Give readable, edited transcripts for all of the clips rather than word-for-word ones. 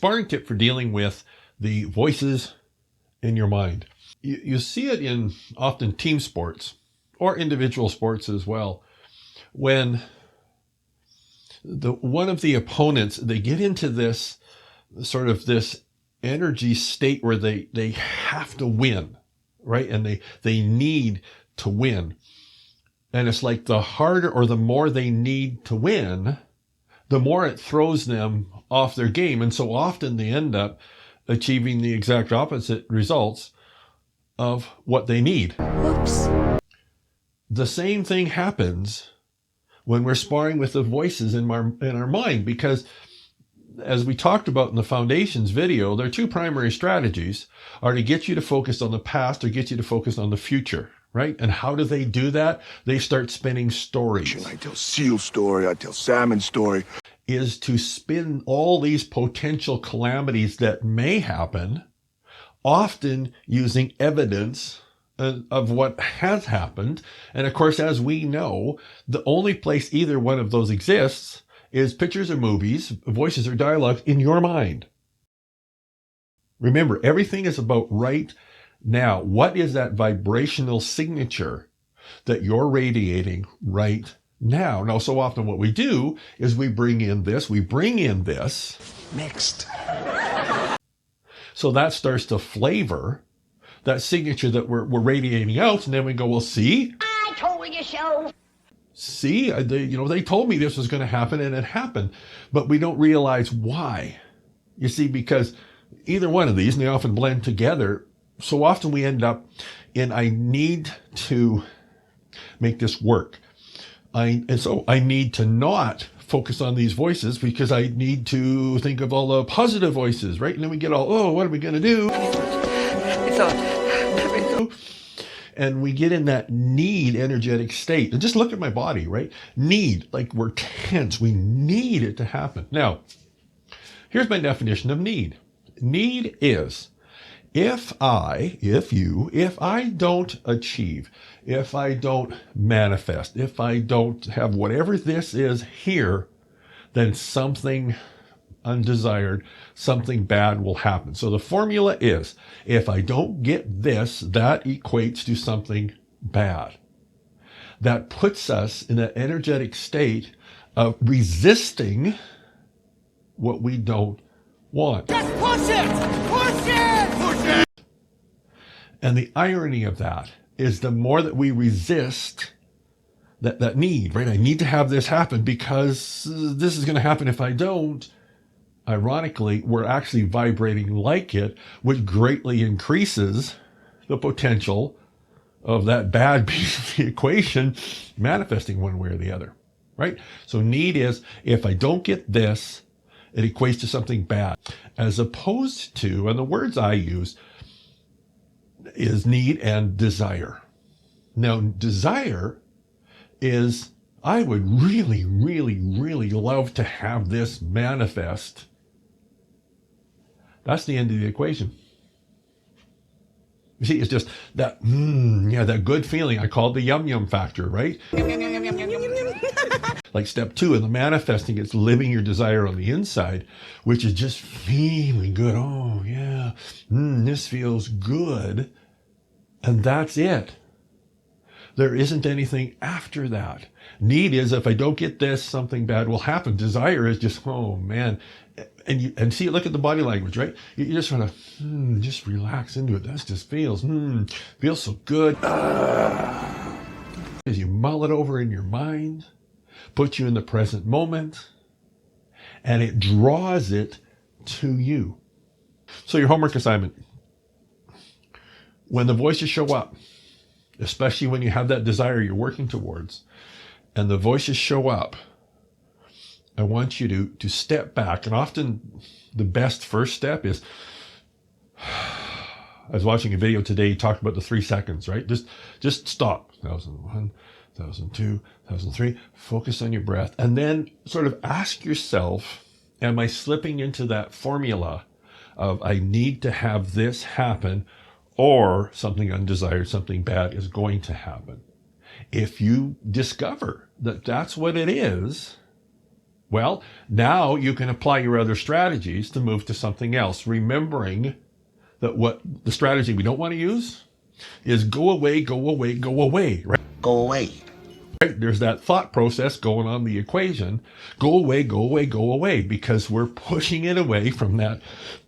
sparring tip for dealing with the voices in your mind. You see it in often team sports or individual sports as well. When one of the opponents, they get into this sort of this energy state where they have to win, right? And they need to win. And it's like the harder or the more they need to win, the more it throws them off their game. And so often they end up achieving the exact opposite results of what they need. Whoops. The same thing happens when we're sparring with the voices in our mind, because as we talked about in the foundations video, their two primary strategies are to get you to focus on the past or get you to focus on the future, right? And how do they do that? They start spinning stories. I tell seal story, I tell salmon story. Is to spin all these potential calamities that may happen, often using evidence of what has happened. And of course, as we know, the only place either one of those exists is pictures or movies, voices or dialogue in your mind. Remember, everything is about right now. What is that vibrational signature that you're radiating right now? Now, so often what we do is we bring in this. Next. So that starts to flavor that signature that we're radiating out. And then we go, well, see? I told you so. See, they told me this was going to happen, and it happened. But we don't realize why. You see, because either one of these, and they often blend together, so often we end up in, I need to make this work. So I need to not focus on these voices because I need to think of all the positive voices, right? And then we get all, oh, what are we going to do? And we get in that need energetic state. And just look at my body, right? Need, like we're tense. We need it to happen. Now, here's my definition of need. Need is if I don't achieve, if I don't manifest, if I don't have whatever this is here, then something undesired, something bad will happen. So the formula is, if I don't get this, that equates to something bad. That puts us in an energetic state of resisting what we don't want. Just push it! Push it! Push it! And the irony of that is the more that we resist that need, right? I need to have this happen because this is going to happen if I don't. Ironically, we're actually vibrating like it, which greatly increases the potential of that bad piece of the equation manifesting one way or the other, right? So need is, if I don't get this, it equates to something bad, as opposed to, and the words I use is need and desire. Now, desire is, I would really, really, really love to have this manifest. That's the end of the equation. You see, it's just that, that good feeling. I call it the yum yum factor, right? Like step 2 in the manifesting, it's living your desire on the inside, which is just feeling good. Oh, yeah, this feels good. And that's it. There isn't anything after that. Need is, if I don't get this, something bad will happen. Desire is just, oh man. And see, look at the body language, right? You just want to just relax into it. That just feels so good. As you mull it over in your mind, put you in the present moment, and it draws it to you. So your homework assignment, when the voices show up, especially when you have that desire you're working towards, and the voices show up, I want you to step back. And often the best first step is, I was watching a video today, he talked about the 3 seconds, right? Just stop. 1001, 1002, 1003, focus on your breath. And then sort of ask yourself, am I slipping into that formula of I need to have this happen, or something undesired, something bad is going to happen? If you discover that that's what it is, Well, now you can apply your other strategies to move to something else, remembering that what the strategy we don't want to use is go away, go away, go away, right? Go away. Right? There's that thought process going on the equation. Go away, go away, go away, because we're pushing it away from that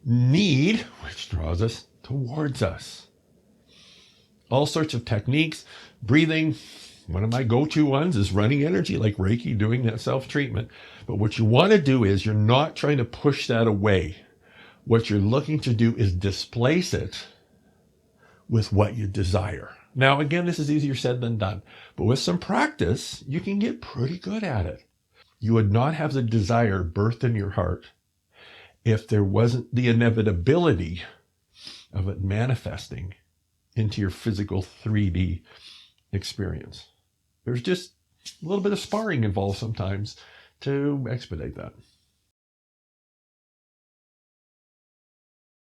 need, which draws us towards us. All sorts of techniques, breathing. One of my go-to ones is running energy, like Reiki, doing that self-treatment. But what you want to do is you're not trying to push that away. What you're looking to do is displace it with what you desire. Now, again, this is easier said than done, but with some practice, you can get pretty good at it. You would not have the desire birthed in your heart if there wasn't the inevitability of it manifesting into your physical 3D experience. There's just a little bit of sparring involved sometimes to expedite that.